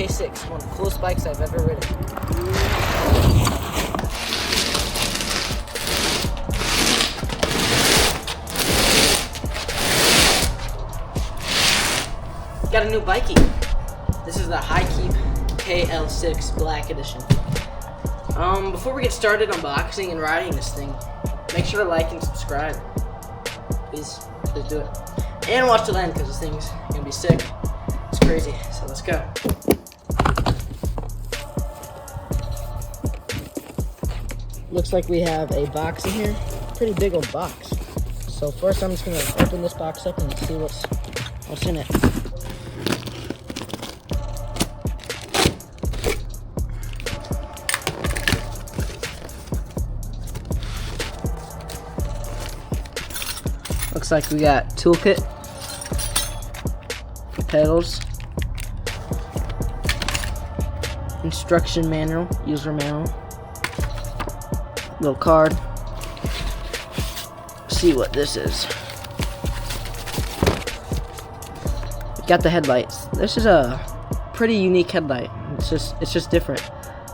K6, one of the coolest bikes I've ever ridden. Got a new bikie. This is the Hikeep K6-L Black Edition. Before we get started unboxing and riding this thing, make sure to like and subscribe. Please do it. And watch till the end because this thing's gonna be sick. It's crazy, so let's go. Looks like we have a box in here. Pretty big old box. So first I'm just gonna open this box up and see what's in it. Looks like we got toolkit, pedals, instruction manual, user manual, little card. Let's see what this is. Got the headlights. This is a pretty unique headlight. It's just different.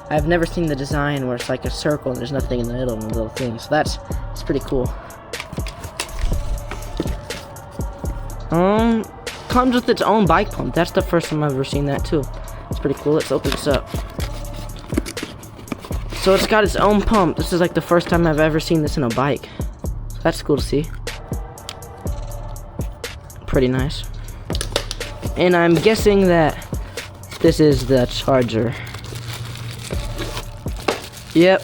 I've never seen the design where it's like a circle and there's nothing in the middle and a little thing. So it's pretty cool. Comes with its own bike pump. That's the first time I've ever seen that too. It's pretty cool. Let's open this up. So it's got its own pump. This is like the first time I've ever seen this in a bike. So that's cool to see. Pretty nice. And I'm guessing that this is the charger. Yep.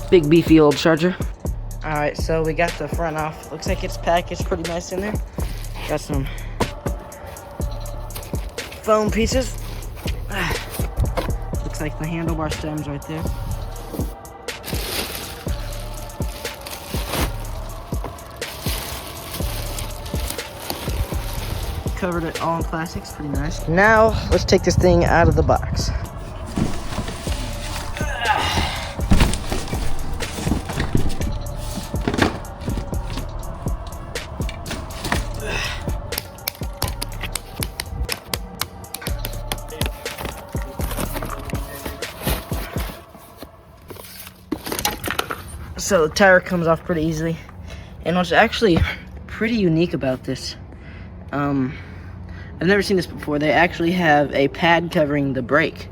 Big beefy old charger. Alright, so we got the front off. Looks like it's packaged pretty nice in there. Got some foam pieces. Looks like the handlebar stems right there. Covered it all in plastics, pretty nice. Now, let's take this thing out of the box. So the tire comes off pretty easily. And what's actually pretty unique about this, I've never seen this before. They actually have a pad covering the brake.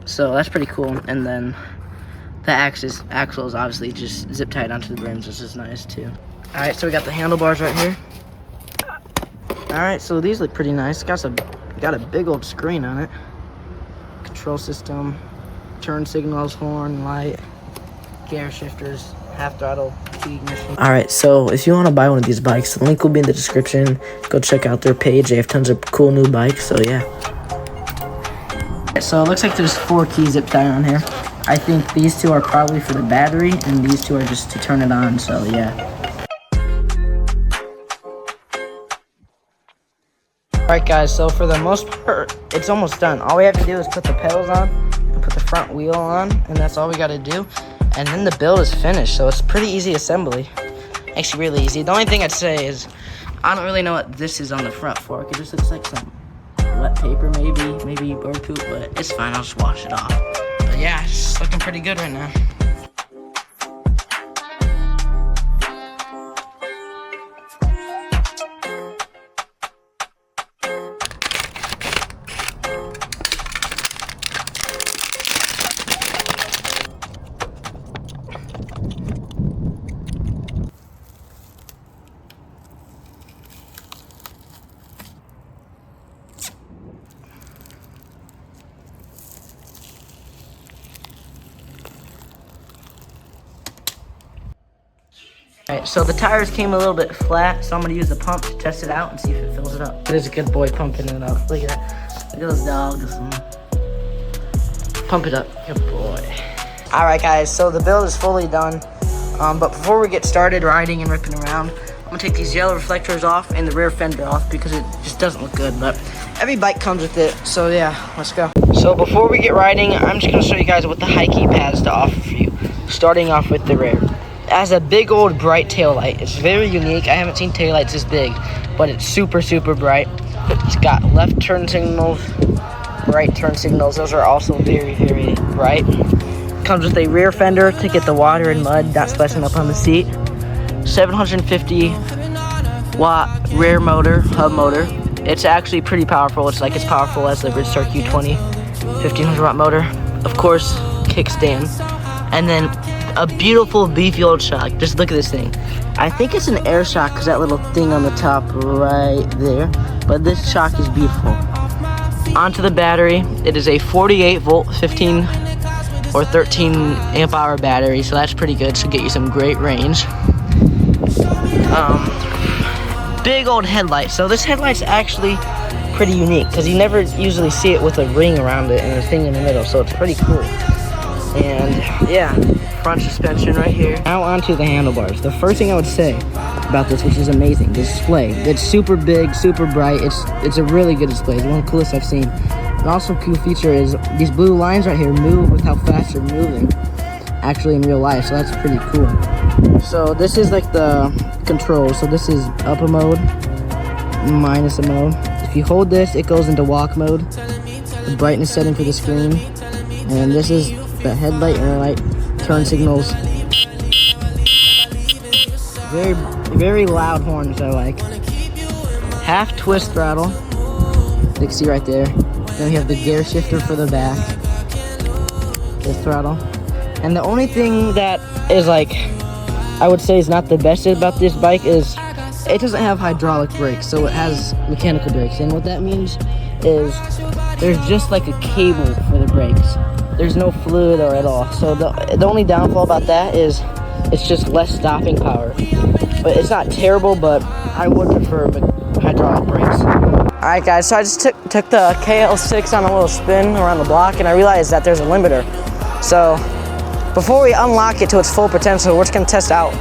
So that's pretty cool. And then the axle is obviously just zip tied onto the brims, which is nice too. Alright, so we got the handlebars right here. Alright, so these look pretty nice. Got a big old screen on it. Control system, turn signals, horn, light, gear shifters, half throttle, ignition. Alright, so if you want to buy one of these bikes, the link will be in the description. Go check out their page. They have tons of cool new bikes, so yeah. So it looks like there's 4 keys zip tied on here. I think these 2 are probably for the battery, and these 2 are just to turn it on, so yeah. Alright guys, so for the most part, it's almost done. All we have to do is put the pedals on, and put the front wheel on, and that's all we gotta do. And then the build is finished, so it's pretty easy assembly. Actually, really easy. The only thing I'd say is, I don't really know what this is on the front fork. It just looks like some wet paper, maybe bird poop, but it's fine. I'll just wash it off. But yeah, it's looking pretty good right now. Alright, so the tires came a little bit flat, so I'm going to use the pump to test it out and see if it fills it up. There's a good boy pumping it up. Look at that. Look at those dogs. Pump it up. Good boy. Alright guys, so the build is fully done. But before we get started riding and ripping around, I'm going to take these yellow reflectors off and the rear fender off because it just doesn't look good. But every bike comes with it, so yeah, let's go. So before we get riding, I'm just going to show you guys what the Hikeep has to offer for you. Starting off with the rear. It has a big old bright tail light. It's very unique. I haven't seen tail lights this big, but it's super, super bright. It's got left turn signals, right turn signals. Those are also very, very bright. Comes with a rear fender to get the water and mud not splashing up on the seat. 750 watt rear motor, hub motor. It's actually pretty powerful. It's as powerful as the Bridgestone Q20 1500 watt motor. Of course, kickstand. And then a beautiful beefy old shock. Just look at this thing. I think it's an air shock because that little thing on the top right there. But this shock is beautiful. Onto the battery. It is a 48 volt, 15 or 13 amp hour battery. So that's pretty good. Should get you some great range. Big old headlight. So this headlight's actually pretty unique because you never usually see it with a ring around it and a thing in the middle. So it's pretty cool. And yeah, front suspension right here. Now onto the handlebars. The first thing I would say about this, which is amazing, the display. It's super big, super bright. It's a really good display. It's one of the coolest I've seen. And also a cool feature is these blue lines right here move with how fast you're moving actually in real life. So that's pretty cool. So this is like the control. So this is up a mode, minus a mode. If you hold this, it goes into walk mode. The brightness setting for the screen. And this is the headlight and the light turn signals. Very, very loud horns I like. Half twist throttle. You can see right there. Then we have the gear shifter for the back. The throttle. And the only thing that is I would say is not the best about this bike is it doesn't have hydraulic brakes, so it has mechanical brakes. And what that means is there's just like a cable for the brakes. There's no fluid or at all. So the only downfall about that is it's just less stopping power. But it's not terrible, but I would prefer hydraulic brakes. Alright guys, so I just took the KL6 on a little spin around the block and I realized that there's a limiter. So before we unlock it to its full potential, we're just gonna test out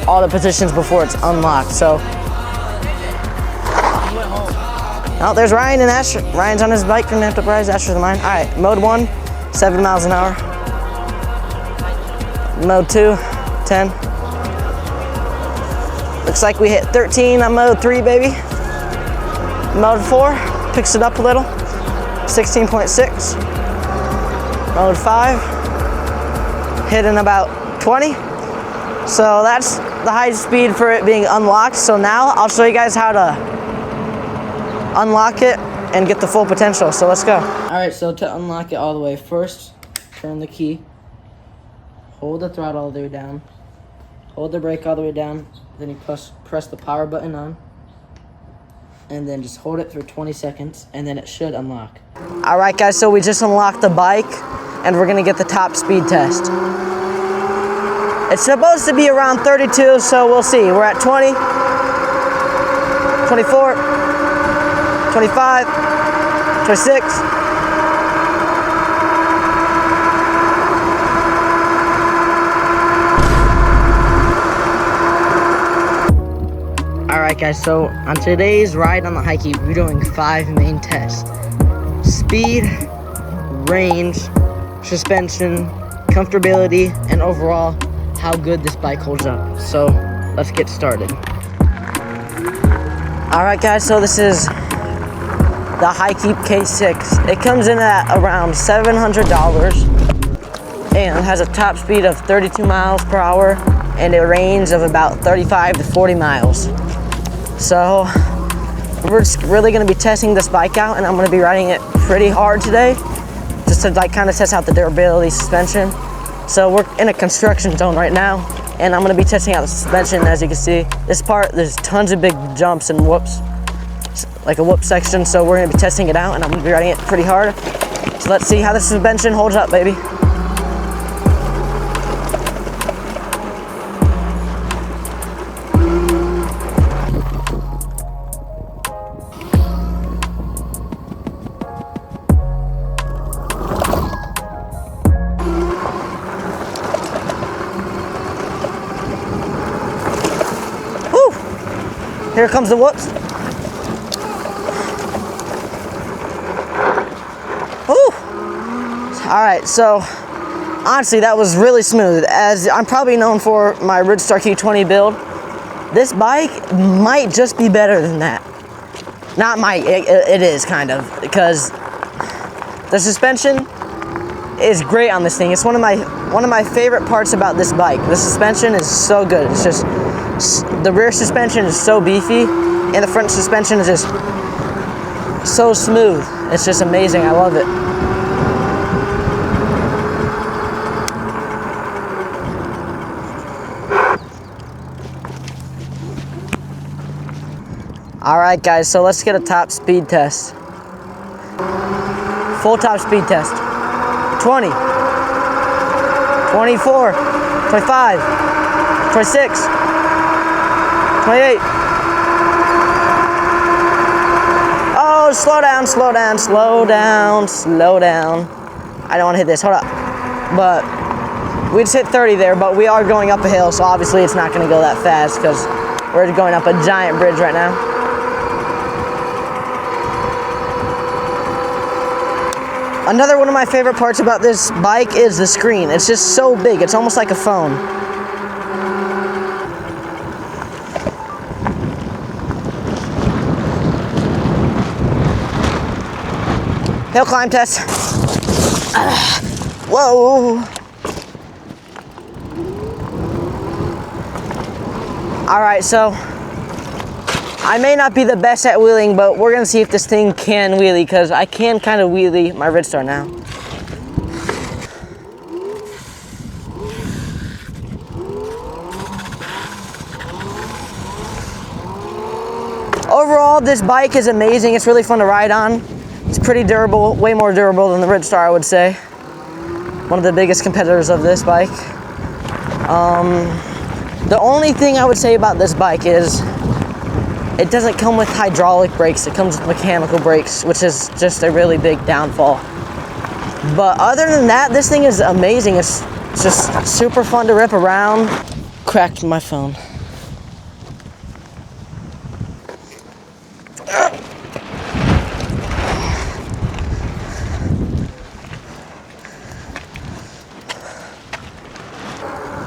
all the positions before it's unlocked. So, oh, there's Ryan and Asher. Ryan's on his bike from Enterprise, Asher's on mine. All right, mode 1, 7 miles an hour. Mode 2, 10. Looks like we hit 13 on mode 3, baby. Mode 4, picks it up a little, 16.6. Mode 5, hitting about 20. So that's the high speed for it being unlocked. So now I'll show you guys how to unlock it and get the full potential. So let's go. All right, so to unlock it all the way, first turn the key, hold the throttle all the way down, hold the brake all the way down, then you press the power button on, and then just hold it for 20 seconds, and then it should unlock. All right, guys, so we just unlocked the bike, and we're gonna get the top speed test. It's supposed to be around 32, so we'll see. We're at 20, 24, 25, 26. Alright guys, so on today's ride on the Hikeep, we're doing 5 main tests. Speed, range, suspension, comfortability, and overall how good this bike holds up. So let's get started. Alright guys, so this is the Hikeep K6. It comes in at around $700 and has a top speed of 32 miles per hour and a range of about 35 to 40 miles. So we're just really gonna be testing this bike out, and I'm gonna be riding it pretty hard today just to kind of test out the durability, suspension. So we're in a construction zone right now, and I'm gonna be testing out the suspension. As you can see, this part, there's tons of big jumps and whoops, like a whoop section. So we're gonna be testing it out, and I'm gonna be riding it pretty hard. So let's see how the suspension holds up, baby. Here comes the whoops. Woo! All right, so honestly, that was really smooth. As I'm probably known for my Bridgestone Q20 build, this bike might just be better than that. Not my, it is kind of, because the suspension is great on this thing. It's one of my favorite parts about this bike. The suspension is so good. It's just, the rear suspension is so beefy, and the front suspension is just so smooth. It's just amazing. I love it. All right, guys, so let's get a top speed test. Full top speed test. 20, 24, 25, 26, 28. Oh, slow down, slow down, slow down, slow down. I don't want to hit this, hold up. But we just hit 30 there, but we are going up a hill, so obviously it's not going to go that fast because we're going up a giant bridge right now. Another one of my favorite parts about this bike is the screen. It's just so big, it's almost like a phone. Hill climb test. Whoa. All right, so I may not be the best at wheeling, but we're gonna see if this thing can wheelie, because I can kind of wheelie my Ridstar now. Overall, this bike is amazing. It's really fun to ride on. It's pretty durable, way more durable than the Ridstar, I would say. One of the biggest competitors of this bike. The only thing I would say about this bike is it doesn't come with hydraulic brakes, it comes with mechanical brakes, which is just a really big downfall. But other than that, this thing is amazing. It's just super fun to rip around. Cracked my phone.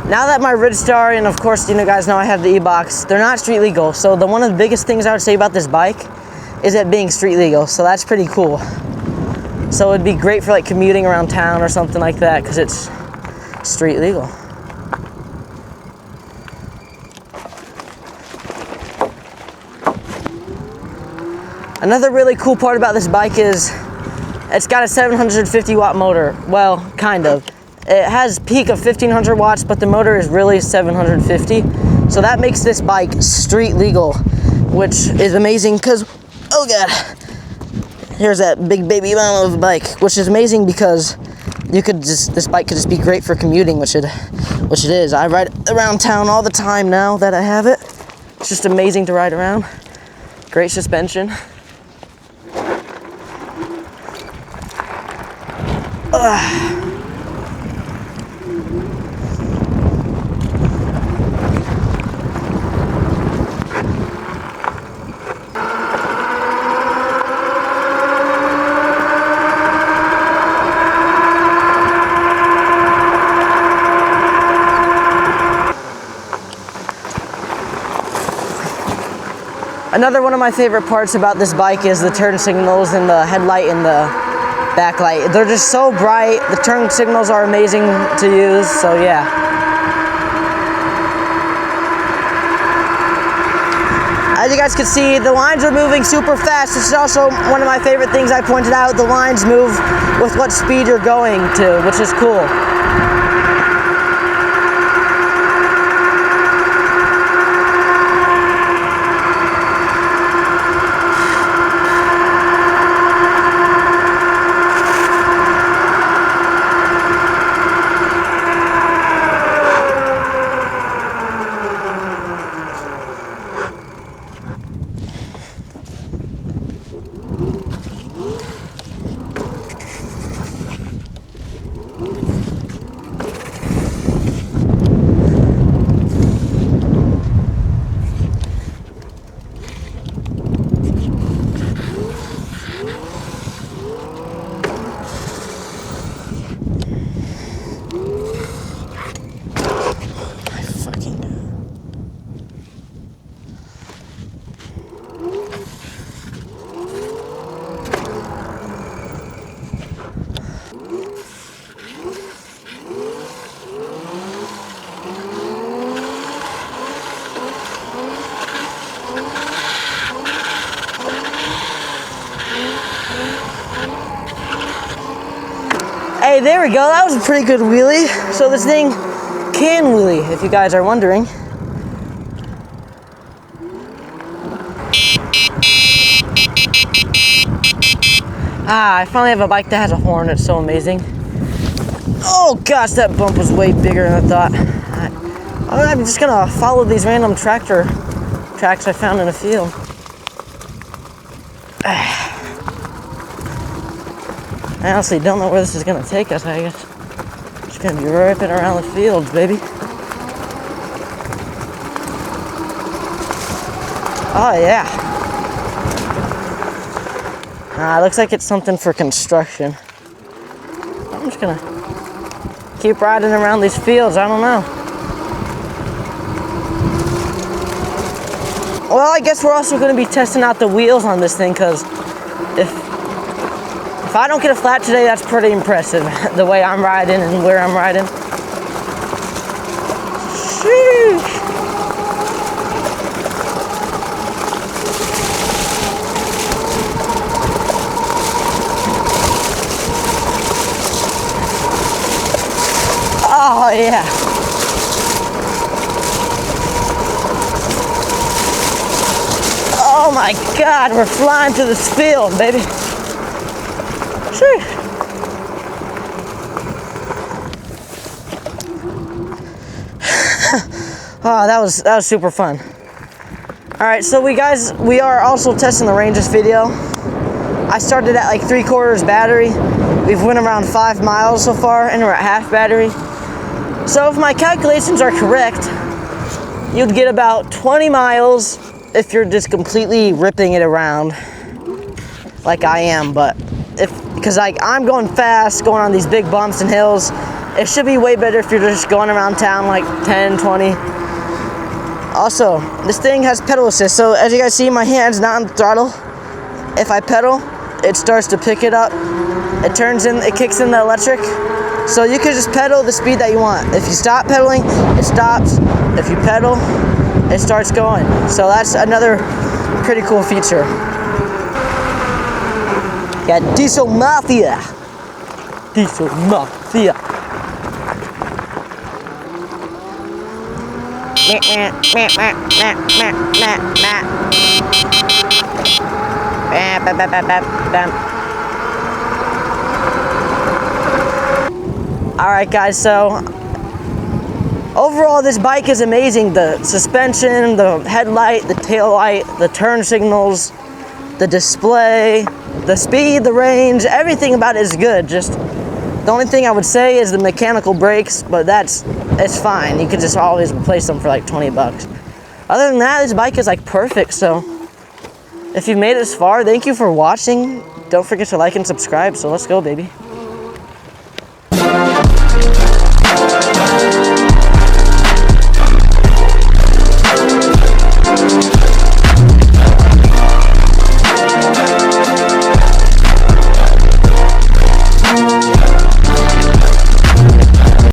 Now that my Ridstar, and of course, you guys know I have the e-box, they're not street legal. So one of the biggest things I would say about this bike is it being street legal. So that's pretty cool. So it'd be great for like commuting around town or something like that, because it's street legal. Another really cool part about this bike is it's got a 750 watt motor. Well, kind of. It has peak of 1500 watts, but the motor is really 750. So that makes this bike street legal, which is amazing because, oh God, here's that big baby mama of a bike, which is amazing because this bike could just be great for commuting, which it is. I ride around town all the time now that I have it. It's just amazing to ride around. Great suspension. Another one of my favorite parts about this bike is the turn signals and the headlight and the backlight. They're just so bright. The turn signals are amazing to use, so yeah. As you guys can see, the lines are moving super fast. This is also one of my favorite things I pointed out. The lines move with what speed you're going to, which is cool. Hey, there we go. That was a pretty good wheelie. So this thing can wheelie, if you guys are wondering. I finally have a bike that has a horn. It's so amazing. Oh gosh, that bump was way bigger than I thought. I'm just gonna follow these random tractor tracks I found in a field. I honestly don't know where this is gonna take us. I guess it's gonna be ripping around the fields, baby. Oh yeah. Looks like it's something for construction. I'm just gonna keep riding around these fields. I don't know. Well, I guess we're also gonna be testing out the wheels on this thing, because if I don't get a flat today, that's pretty impressive. The way I'm riding and where I'm riding. Sheesh. Oh yeah. Oh my God, we're flying through this field, baby. Sheesh. Oh, that was super fun. All right, so we are also testing the range this video. I started at like 3/4 battery. We've went around 5 miles so far, and we're at half battery. So if my calculations are correct, you'd get about 20 miles if you're just completely ripping it around like I am. But because I'm going fast, going on these big bumps and hills, it should be way better if you're just going around town like 10, 20. Also, this thing has pedal assist, so as you guys see, my hand's not on the throttle. If I pedal, it starts to pick it up. It kicks in the electric. So you can just pedal the speed that you want. If you stop pedaling, it stops. If you pedal, it starts going. So that's another pretty cool feature. Got Diesel Mafia. Diesel Mafia. Alright guys, so overall this bike is amazing. The suspension, the headlight, the tail light, the turn signals, the display, the speed, the range, everything about it is good. Just the only thing I would say is the mechanical brakes, but it's fine. You could just always replace them for like 20 bucks. Other than that, this bike is like perfect. So if you made it this far, thank you for watching. Don't forget to like and subscribe. So let's go, baby.